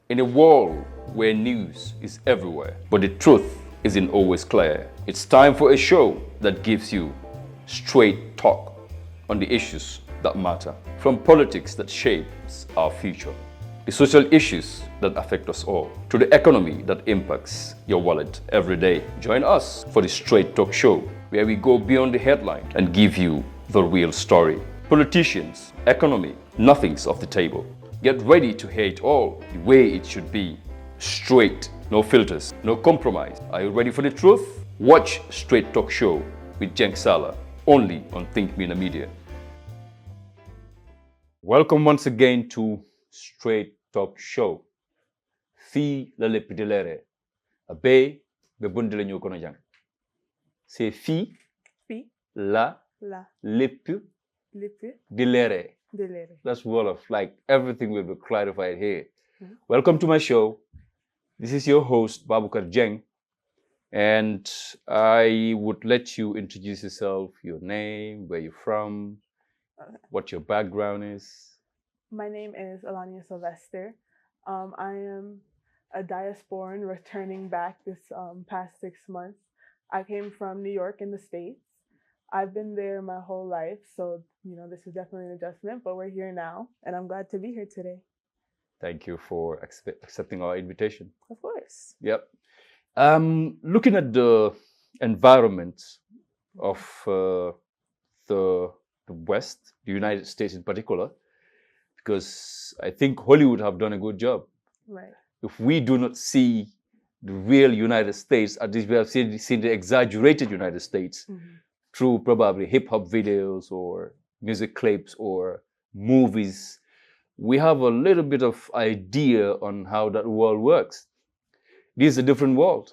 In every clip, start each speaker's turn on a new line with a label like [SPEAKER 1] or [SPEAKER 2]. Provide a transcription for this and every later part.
[SPEAKER 1] In a world where news is everywhere, but the truth isn't always clear, it's time for a show that gives you straight talk on the issues that matter. From politics that shapes our future, the social issues that affect us all, to the economy that impacts your wallet every day. Join us for the Straight Talk Show, where we go beyond the headline and give you the real story. Politicians, economy, nothing's off the table. Get ready to hear it all the way it should be. Straight, no filters, no compromise. Are you ready for the truth? Watch Straight Talk Show with Jenk Sala, only on ThinkMina Media. Welcome once again to Straight Talk Show. Fi la lepp di lere. Abe be bundile ñu kono jang. C'est fi la lepp di lere. That's Wolof. Like everything will be clarified here. Mm-hmm. Welcome to my show. This is your host, Babukar Jeng. And I would let you introduce yourself, your name, where you're from, what your background is.
[SPEAKER 2] My name is Alania Sylvester. I am a diasporan returning back this past 6 months. I came from New York in the States. I've been there my whole life, so this is definitely an adjustment, but we're here now, and I'm glad to be here today.
[SPEAKER 1] Thank you for accepting our invitation.
[SPEAKER 2] Of course.
[SPEAKER 1] Yep. Looking at the environment of the West, the United States in particular, because I think Hollywood have done a good job.
[SPEAKER 2] Right.
[SPEAKER 1] If we do not see the real United States, at least we have seen the exaggerated United States through probably hip-hop videos or music clips or movies. We have a little bit of idea on how that world works. This is a different world.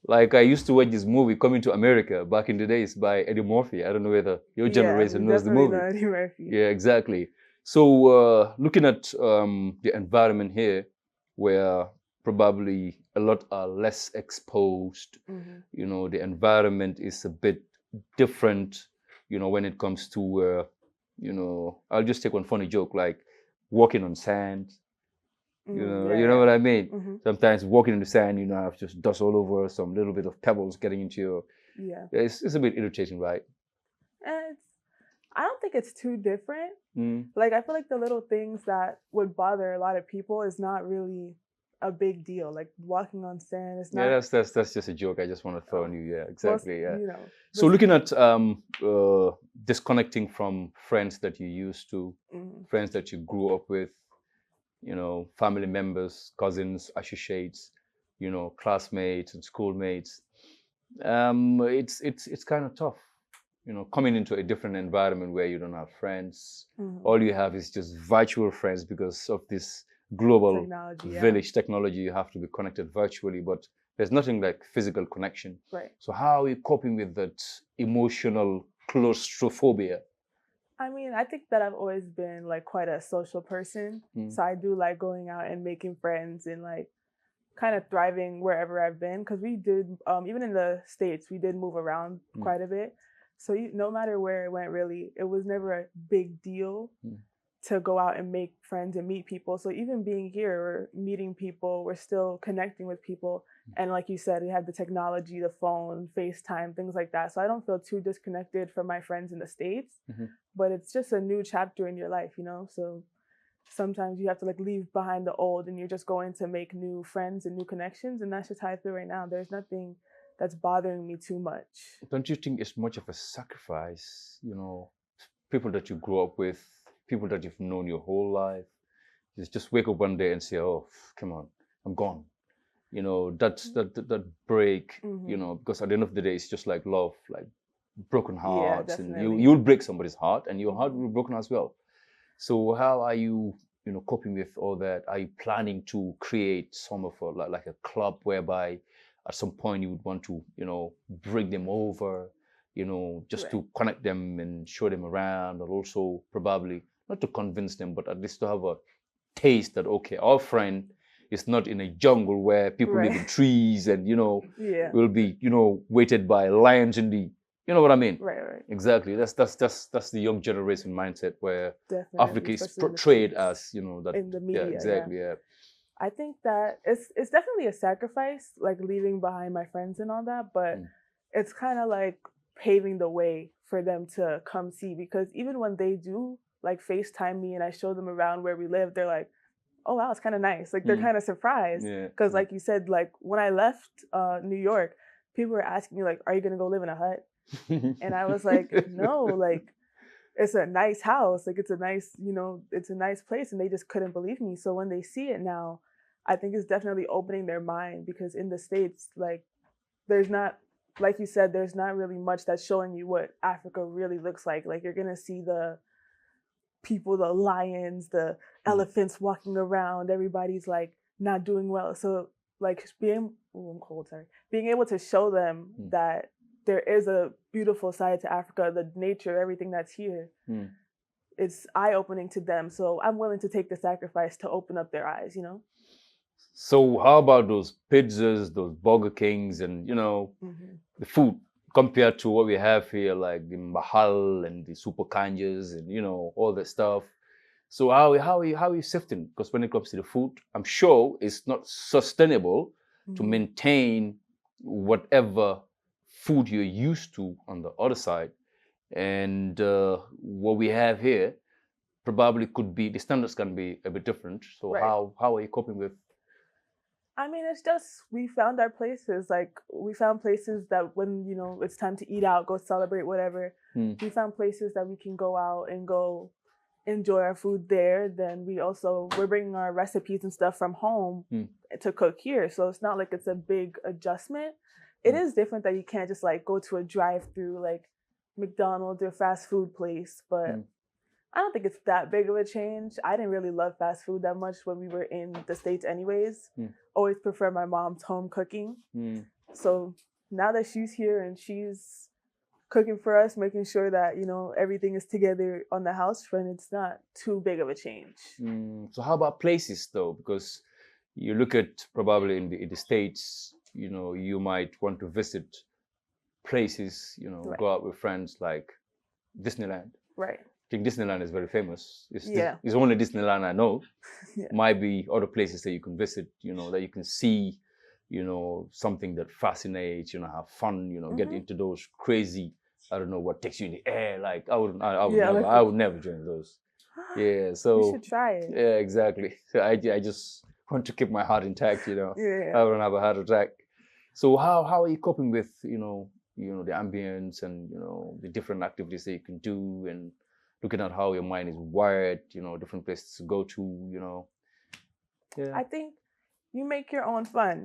[SPEAKER 1] Like I used to watch this movie, Coming to America, back in the days by Eddie Murphy. I don't know whether your generation knows the movie.
[SPEAKER 2] Know Eddie Murphy.
[SPEAKER 1] Yeah, exactly. So looking at the environment here, where probably a lot are less exposed, the environment is a bit different, when it comes to, I'll just take one funny joke, like walking on sand. You know what I mean? Sometimes walking in the sand, have just dust all over, some little bit of pebbles getting into your.
[SPEAKER 2] Yeah.
[SPEAKER 1] It's a bit irritating, right?
[SPEAKER 2] I don't think it's too different. Like I feel like the little things that would bother a lot of people is not really a big deal. Like walking on sand is not.
[SPEAKER 1] Yeah, that's just a joke. I just want to throw on you. Yeah, exactly. Yeah. So
[SPEAKER 2] But
[SPEAKER 1] looking at disconnecting from friends that you used to, friends that you grew up with, family members, cousins, associates, classmates and schoolmates. It's kind of tough, coming into a different environment where you don't have friends. All you have is just virtual friends because of this global village technology. You have to be connected virtually, but there's nothing like physical connection.
[SPEAKER 2] Right.
[SPEAKER 1] So how are you coping with that emotional claustrophobia?
[SPEAKER 2] I mean, I think that I've always been like quite a social person. So I do like going out and making friends and like kind of thriving wherever I've been. Because we did, even in the States, we did move around quite a bit. So no matter where it went, really, it was never a big deal to go out and make friends and meet people. So even being here, we're meeting people, we're still connecting with people. And like you said, we had the technology, the phone, FaceTime, things like that. So I don't feel too disconnected from my friends in the States, but it's just a new chapter in your life, So sometimes you have to like leave behind the old and you're just going to make new friends and new connections. And that's just how I feel right now. There's nothing that's bothering me too much.
[SPEAKER 1] Don't you think it's much of a sacrifice, people that you grew up with, people that you've known your whole life, just wake up one day and say, oh, come on, I'm gone. That break, because at the end of the day, it's just like love, like broken hearts.
[SPEAKER 2] Yeah,
[SPEAKER 1] and you'll break somebody's heart and your heart will be broken as well. So how are you, coping with all that? Are you planning to create some of like a club whereby at some point you would want to, bring them over, just to connect them and show them around, or also probably not to convince them, but at least to have a taste that, okay, our friend is not in a jungle where people live in trees and, will be, waited by lions in the, you know what I mean?
[SPEAKER 2] Right.
[SPEAKER 1] Exactly. That's the young generation mindset where
[SPEAKER 2] Definitely,
[SPEAKER 1] Africa is portrayed as, that.
[SPEAKER 2] in the media.
[SPEAKER 1] Yeah, exactly. Yeah.
[SPEAKER 2] I think that it's definitely a sacrifice, like leaving behind my friends and all that, but it's kind of like paving the way for them to come see, because even when they do like FaceTime me and I show them around where we live, they're like, oh wow, it's kind of nice. Like they're kind of surprised
[SPEAKER 1] Yeah.
[SPEAKER 2] because like you said, like when I left New York, people were asking me like, are you gonna go live in a hut? And I was like, no, like it's a nice house, like it's a nice, it's a nice place, and they just couldn't believe me. So when they see it now, I think it's definitely opening their mind, because in the States, like there's not, like you said, there's not really much that's showing you what Africa really looks like. Like you're gonna see the people, the lions, the elephants walking around, everybody's like not doing well. So like I'm cold, sorry. Being able to show them that there is a beautiful side to Africa, the nature, everything that's here, it's eye-opening to them. So I'm willing to take the sacrifice to open up their eyes,
[SPEAKER 1] So how about those pizzas, those Burger Kings, and the food compared to what we have here, like the Mahal and the Super Kanjas and all that stuff? So how are you sifting? Because when it comes to the food, I'm sure it's not sustainable to maintain whatever food you're used to on the other side, and what we have here probably could be, the standards can be a bit different. So
[SPEAKER 2] Right.
[SPEAKER 1] how are you coping with?
[SPEAKER 2] I mean, it's just we found our places. Like we found places that when it's time to eat out, go celebrate, whatever. We found places that we can go out and go enjoy our food there. Then we're bringing our recipes and stuff from home to cook here. So it's not like it's a big adjustment. It is different that you can't just like go to a drive-through like McDonald's or fast food place, but I don't think it's that big of a change. I didn't really love fast food that much when we were in the States anyways. Always prefer my mom's home cooking. So now that she's here and she's cooking for us, making sure that, everything is together on the house front, it's not too big of a change.
[SPEAKER 1] So how about places though? Because you look at probably in the States, you might want to visit places,
[SPEAKER 2] Right.
[SPEAKER 1] go out with friends like Disneyland.
[SPEAKER 2] Right.
[SPEAKER 1] I think Disneyland is very famous. It's
[SPEAKER 2] only
[SPEAKER 1] Disneyland I know.
[SPEAKER 2] Yeah.
[SPEAKER 1] Might be other places that you can visit, that you can see, something that fascinates, have fun, get into those crazy, I don't know what takes you in the air. Like I would never join those. Yeah, so
[SPEAKER 2] you should try it.
[SPEAKER 1] Yeah, exactly. So I just want to keep my heart intact,
[SPEAKER 2] Yeah.
[SPEAKER 1] I don't have a heart attack. So how are you coping with, the ambience and, the different activities that you can do, and looking at how your mind is wired, different places to go to, Yeah.
[SPEAKER 2] I think you make your own fun,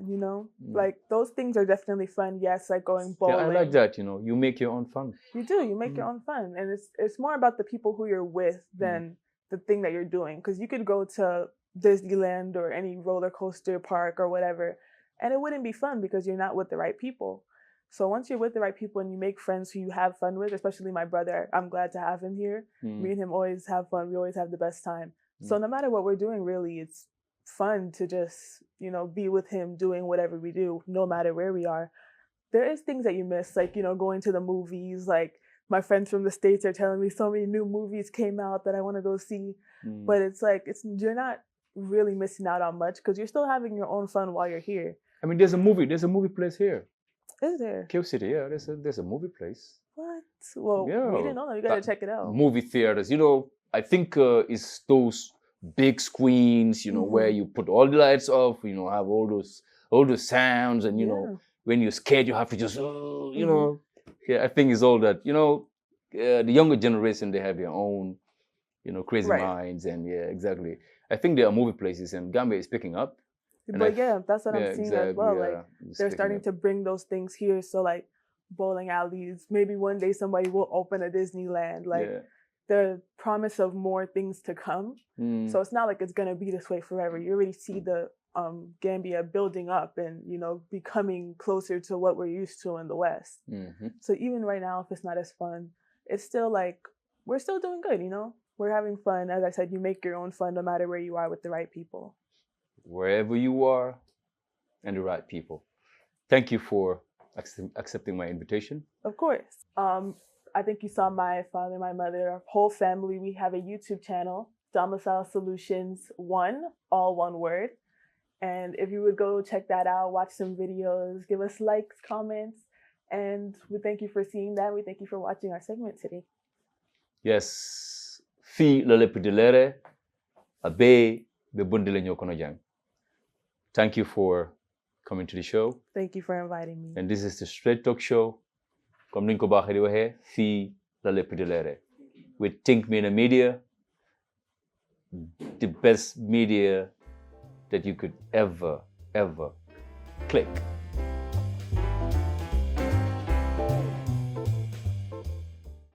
[SPEAKER 2] like those things are definitely fun. Yes, like going bowling.
[SPEAKER 1] Yeah, I like that, you make your own fun.
[SPEAKER 2] You do, you make your own fun. And it's more about the people who you're with than the thing that you're doing. Because you could go to Disneyland or any roller coaster park or whatever, and it wouldn't be fun because you're not with the right people. So once you're with the right people and you make friends who you have fun with, especially my brother, I'm glad to have him here. Me and him always have fun. We always have the best time. So no matter what we're doing, really, it's fun to just, be with him doing whatever we do, no matter where we are. There is things that you miss, like, going to the movies. Like my friends from the States are telling me so many new movies came out that I want to go see. But it's like, you're not really missing out on much because you're still having your own fun while you're here.
[SPEAKER 1] I mean, there's a movie place here.
[SPEAKER 2] Is there?
[SPEAKER 1] Kill City, yeah, there's a movie place.
[SPEAKER 2] What? Well,
[SPEAKER 1] Yeah,
[SPEAKER 2] we didn't know that. We gotta check it out.
[SPEAKER 1] Movie theaters, I think it's those big screens, where you put all the lights off, have all those sounds, and when you're scared, you have to just, Yeah, I think it's all that. The younger generation, they have their own, crazy minds, and yeah, exactly. I think there are movie places, and Gambia is picking up.
[SPEAKER 2] But yeah, that's what I'm seeing as well. Like they're starting to bring those things here. So like bowling alleys, maybe one day somebody will open a Disneyland. Like the promise of more things to come. So it's not like it's gonna be this way forever. You already see the Gambia building up and becoming closer to what we're used to in the West. So even right now, if it's not as fun, it's still like we're still doing good. We're having fun. As I said, you make your own fun no matter where you are with the right people.
[SPEAKER 1] Wherever you are and the right people. Thank you for accepting my invitation.
[SPEAKER 2] Of course. I think you saw my father, my mother, our whole family. We have a YouTube channel, Domicile Solutions 1, all one word. And if you would go check that out, watch some videos, give us likes, comments, and we thank you for seeing that. We thank you for watching our segment today.
[SPEAKER 1] Yes, fi lalepidilere abe be bundile nyokono jang. Thank you for coming to the show.
[SPEAKER 2] Thank you for inviting me.
[SPEAKER 1] And this is the Straight Talk Show. Comme niñ ko baaxee di waxee fi lalepidilere with ThinkMina Media, the best media that you could ever click.